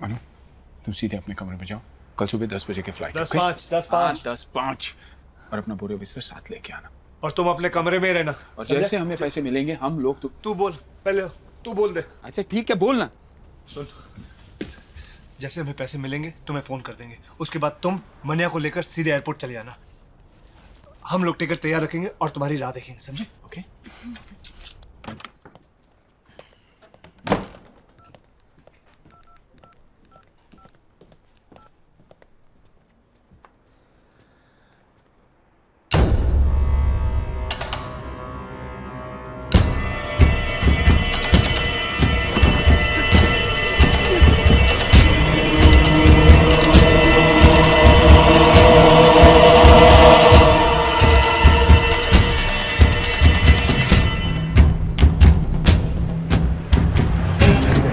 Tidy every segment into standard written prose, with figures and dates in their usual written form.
मनु, तुम सीधे अपने कमरे में जाओ, कल सुबह 10 बजे की फ्लाइट। 10:05 और अपना बोरे बिस्तर साथ लेके आना। और तुम अपने कमरे में रहना। और जैसे हमें पैसे मिलेंगे हम लोग तू बोल पहले, तू बोल दे। अच्छा ठीक है, बोलना। सुन, जैसे हमें पैसे मिलेंगे तुम्हें फोन कर देंगे, उसके बाद तुम मनिया को लेकर सीधे एयरपोर्ट चले जाना। हम लोग टिकट तैयार रखेंगे और तुम्हारी राह देखेंगे, समझे? ओके।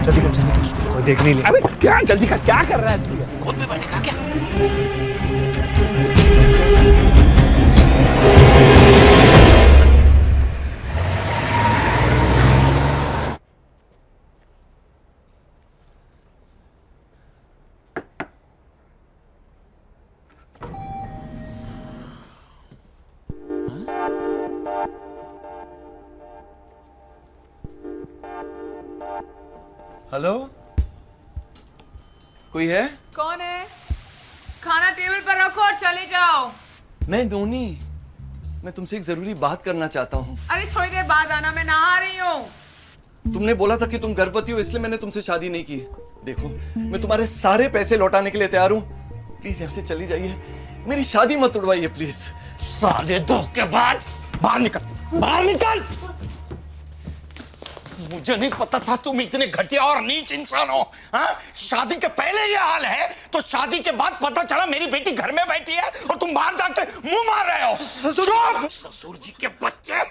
जल्दी कर, कोई देख नहीं ले। अबे क्या जल्दी कर, क्या कर रहा है तू? खुद में बैठेगा क्या? हेलो, कोई है? कौन है? खाना टेबल पर रखो और चले जाओ। मैं नोनी, मैं तुमसे एक जरूरी बात करना चाहता हूँ। अरे थोड़ी देर बाद आना, मैं नहा रही हूँ। तुमने बोला था कि तुम गर्भवती हो, इसलिए मैंने तुमसे शादी नहीं की। देखो, मैं तुम्हारे सारे पैसे लौटाने के लिए तैयार हूँ। प्लीज यहाँ से चली जाइए, मेरी शादी मत उड़वाइए प्लीज। साले धोखेबाज, बाहर निकल, बाहर निकल। मुझे नहीं पता था तुम इतने घटिया और नीच इंसान हो। हाँ? शादी के पहले ये हाल है तो शादी के बाद पता चला मेरी बेटी घर में बैठी है और तुम बाहर जाके मुंह मार रहे हो। ससुर जी के बच्चे,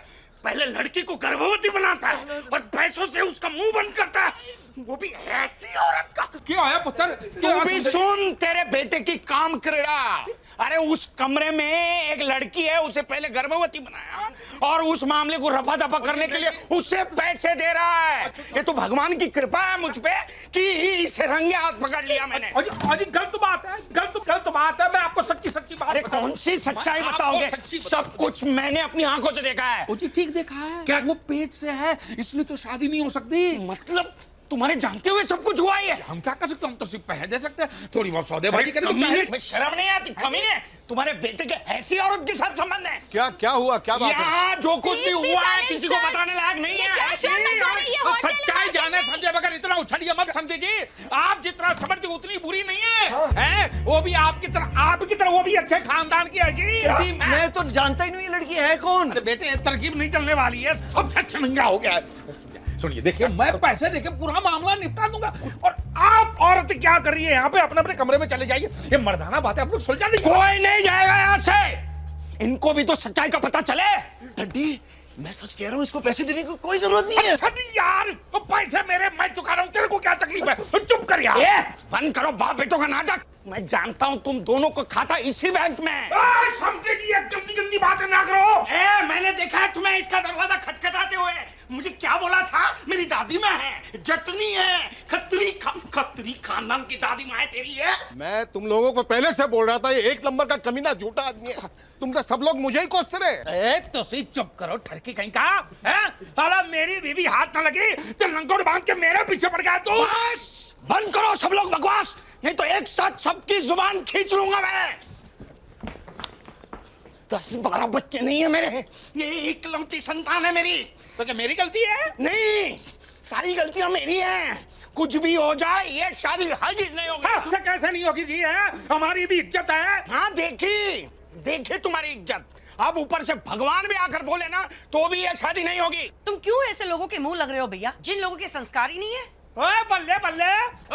पहले लड़की को गर्भवती बनाता है और पैसों से उसका मुंह बंद करता है, वो भी ऐसी औरत का। क्या आया पुत्र? तू भी सुन, तेरे बेटे की काम क्रीड़ा। अरे उस कमरे में एक लड़की है, उसे पहले गर्भवती बनाया और उस मामले को रफा दफा करने के लिए उसे पैसे दे रहा है। ये तो भगवान की कृपा है मुझ पे कि इसे रंगे हाथ पकड़ लिया मैंने। अजी गलत बात है, गलत बात है। मैं आपको सच्ची बात। अरे कौन सी सच्चाई बताओगे? सब कुछ मैंने अपनी आंखों से देखा है। जी ठीक देखा है। क्या वो पेट से है, इसलिए तो शादी नहीं हो सकती। मतलब तुम्हारे जानते हुए सब कुछ हुआ है? हम क्या कर सकते हैं? हम तो सिर्फ पैसे दे सकते हैं, थोड़ी बहुत सौदेबाजी करें। मैं शर्म नहीं आती? कमीने, तुम्हारे बेटे के ऐसी औरत के साथ संबंध है? क्या हुआ, क्या बात है? यहाँ जो कुछ भी हुआ है किसी को बताने लायक नहीं है। सच्चाई जाने समझे बगैर इतना उछलिए मत समझे जी। आप जितना समझते उतनी बुरी नहीं है, हैं? वो भी आपकी तरह वो भी अच्छे खानदान की है जी। मैं तो जानता ही नहीं ये लड़की है कौन। बेटे तरकीब नहीं चलने वाली है, सब सच नंगा हो गया है। सुनिए, देखिए मैं पैसे देके पूरा मामला निपटा दूंगा और आप औरत क्या कर रही है यहाँ पे? अपने अपने कमरे में चले जाइए। ये मर्दाना बात है, आप लोग सुलझा दीजिए। कोई नहीं जाएगा यहाँ से, इनको भी तो सच्चाई का पता चले। डड्डी, मैं सच कह रहा हूँ, इसको पैसे देने की कोई जरूरत नहीं है। यार, वो पैसे मेरे, मैं चुका रहा हूँ, तेरे को क्या तकलीफ है? चुप कर यार। बंद करो बाप बेटों का नाटक। मैं जानता हूँ तुम दोनों को खाता इसी बैंक में। समझे जी, ये गंदी बातें ना करो। मैंने देखा है तुम्हें इसका दरवाजा खटखटाते हुए। मुझे क्या बोला था? मेरी दादी माँ है, जटनी है, खत्री खानदान की दादी माँ है तेरी है। मैं तुम लोगों को पहले से बोल रहा था, ये एक नंबर का कमीना झूठा आदमी है। तुम तो सब लोग मुझे ही कोसते रहे। तो सही चुप करो, ठरकी कहीं का है? हाला मेरी बीवी हाथ ना लगी तो लंगोट बांध के मेरे पीछे पड़ गया तू। बस बंद करो सब लोग बकवास, नहीं तो एक साथ सबकी जुबान खींच लूंगा मैं। 10-12 बच्चे नहीं है मेरे, ये इकलौती संतान है मेरी। तो क्या मेरी गलती है? नहीं, सारी गलतियां मेरी हैं। कुछ भी हो जाए ये शादी हरगिज नहीं होगी। अच्छा कैसे नहीं होगी जी? है हमारी भी इज्जत है। हाँ देखी तुम्हारी इज्जत। अब ऊपर से भगवान भी आकर बोले ना तो भी ये शादी नहीं होगी। तुम क्यों ऐसे लोगों के मुंह लग रहे हो भैया, जिन लोगों के संस्कार ही नहीं है? ओए बल्ले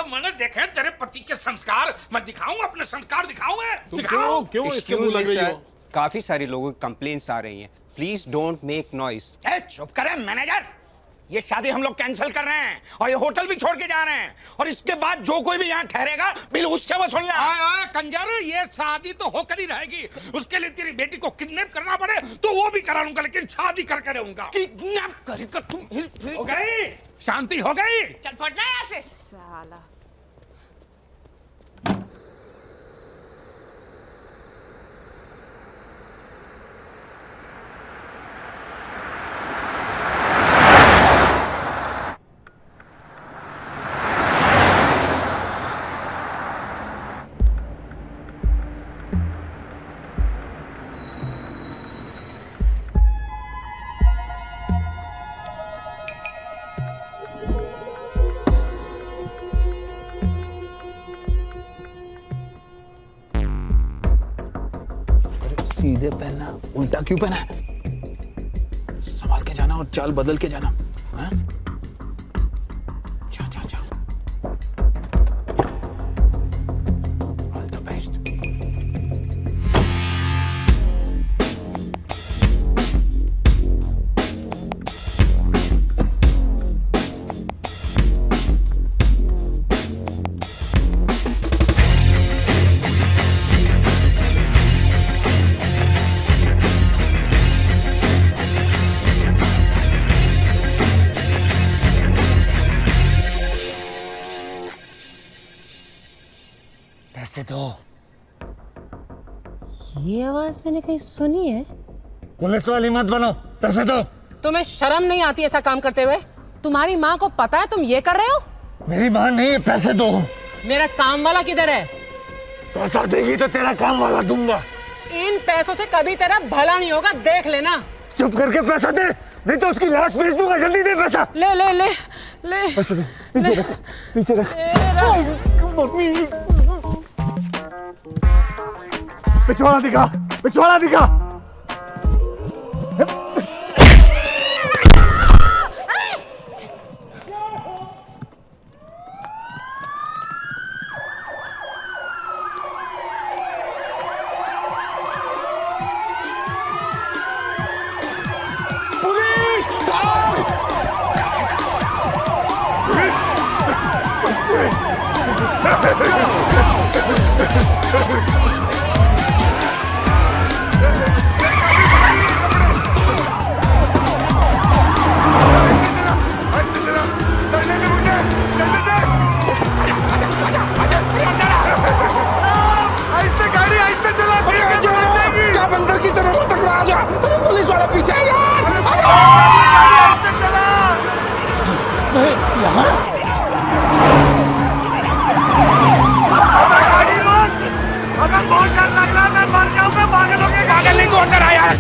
मैंने देखे तेरे पति के संस्कार, मैं दिखाऊं अपने संस्कार दिखाऊं मैं? तुम क्यों इसके मुंह लग रही हो? काफी सारी लोगों की कंप्लेंट्स आ रही हैं। Please don't make noise. चुप करे मैनेजर, ये शादी हम लोग कैंसिल कर रहे हैं और ये होटल भी छोड़ के जा रहे हैं और इसके बाद जो कोई भी यहाँ ठहरेगा बिल उससे वसूलना। कंजर, ये शादी तो होकर ही रहेगी। उसके लिए तेरी बेटी को किडनैप करना पड़े तो वो भी करा लूंगा, लेकिन शादी करके रहूंगा। किडनैप करके तुम हो गई? शांति हो गई? चल पड़ना यहाँ से साला। सीधे पहनना, उल्टा क्यों पहना है? संभाल के जाना और चाल बदल के जाना। हाँ? जा जा जा। All the best. पैसे दो। ये आवाज मैंने कहीं सुनी है। पुलिस वाली मत बनो, पैसे दो। तुम्हें शर्म नहीं आती ऐसा काम करते हुए? तुम्हारी माँ को पता है तुम ये कर रहे हो? मेरी माँ नहीं, पैसे दो। मेरा काम वाला किधर है? पैसा देगी तो तेरा काम वाला दूंगा। इन पैसों से कभी तेरा भला नहीं होगा, देख लेना। चुप करके पैसा दे, नहीं तो उसकी लाश भेज दूंगा। जल्दी दे पैसा। ले ले ले ले पैसा दे। नीचे रख, नीचे रख। पिछवाड़ा दिखा, पिछवाड़ा दिखा। पुलिस! पुलिस! बंदर की तरह टकरा जा। अरे पुलिस वाला पीछे है यार। अगर बहुत डर लग रहा है मैं मर जाऊंगा। पागलों के पागल नहीं तो अंदर आ यार।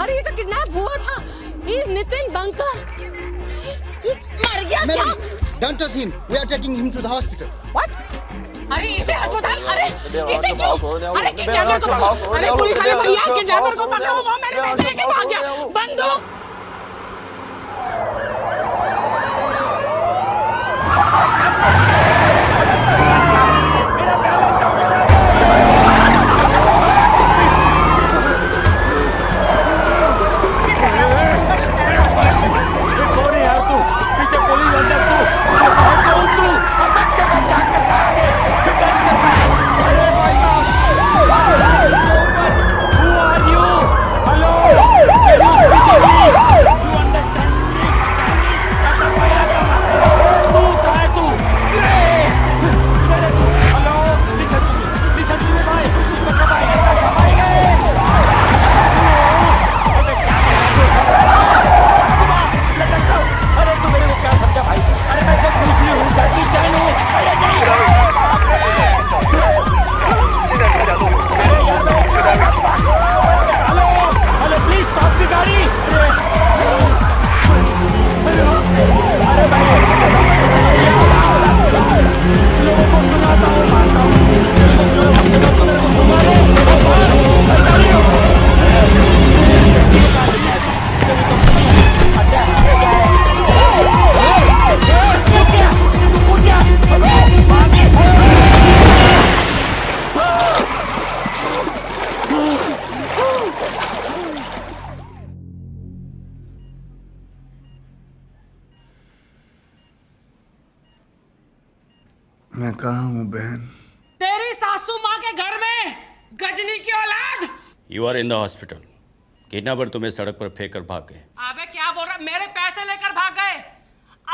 अरे ये तो किडनैप हुआ था। ये नितिन बंकर ये मर गया क्या? Don't touch him. We are taking him to the hospital. What? अरे इसे अस्पताल, अरे इसे क्यों? अरे किडनैपर को पकड़ो। अरे पुलिस वाले भैया किडनैपर को पकड़ो। वो मेरे पैसे लेके भाग गया। बंदूक। मैं कहाँ हूँ बहन? तेरी सासू माँ के घर में गजनी की औलाद। You are in the hospital. Kidnapper तुम्हें सड़क पर फेंक कर भाग गए। अबे क्या बोल रहा? मेरे पैसे लेकर भाग गए।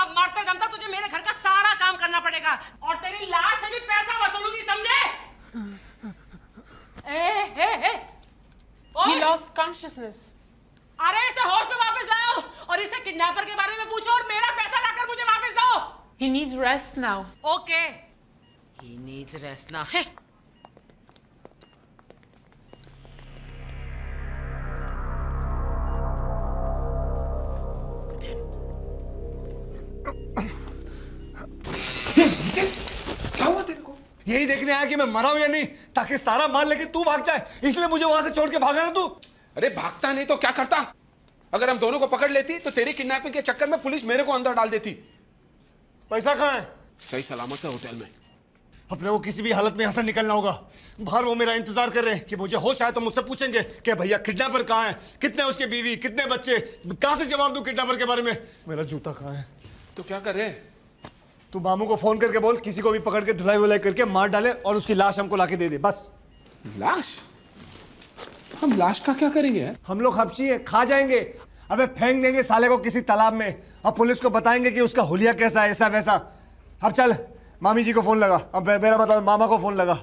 अब मरते दम तक तुझे मेरे घर का सारा काम करना पड़ेगा और तेरी लाश से भी पैसा वसूलूंगी, समझे? He lost consciousness. अरे इसे होश में वापस लाओ और इसे किडनैपर के बारे में पूछो और मेरा पैसा लाकर मुझे वापस दो. He needs rest now. Okay. He needs rest now. Hey. क्या हुआ तेरे को? यही देखने आया कि मैं मरा हूं या नहीं, ताकि सारा माल लेके तू भाग जाए, इसलिए मुझे वहां से छोड़ के भागा ना तू. अरे भागता नहीं तो क्या करता? अगर हम दोनों को पकड़ लेती तो तेरी किडनैपिंग के चक्कर में पुलिस मेरे को अंदर डाल देती. पैसा कहाँ है? सही सलामत है होटल में. अपने को किसी भी हालत में यहाँ से निकलना होगा. बाहर वो मेरा इंतजार कर रहे हैं कि मुझे होश आए तो मुझसे पूछेंगे कि भैया किडनैपर कहाँ है, कितने उसके बीवी, कितने बच्चे. कहाँ से जवाब दूं किडनैपर के बारे में? मेरा जूता कहाँ है? तो क्या करे? तू मामू को फोन करके बोल किसी को भी पकड़ के धुलाई वुलाई करके मार डाले और उसकी लाश हमको लाके दे दे. बस. लाश? हम लाश का क्या करेंगे? हम लोग हबशी हैं, खा जाएंगे. अबे फेंक देंगे साले को किसी तालाब में. अब पुलिस को बताएंगे कि उसका हुलिया कैसा है, ऐसा वैसा. अब चल मामी जी को फोन लगा. अब मेरा मतलब मामा को फोन लगा.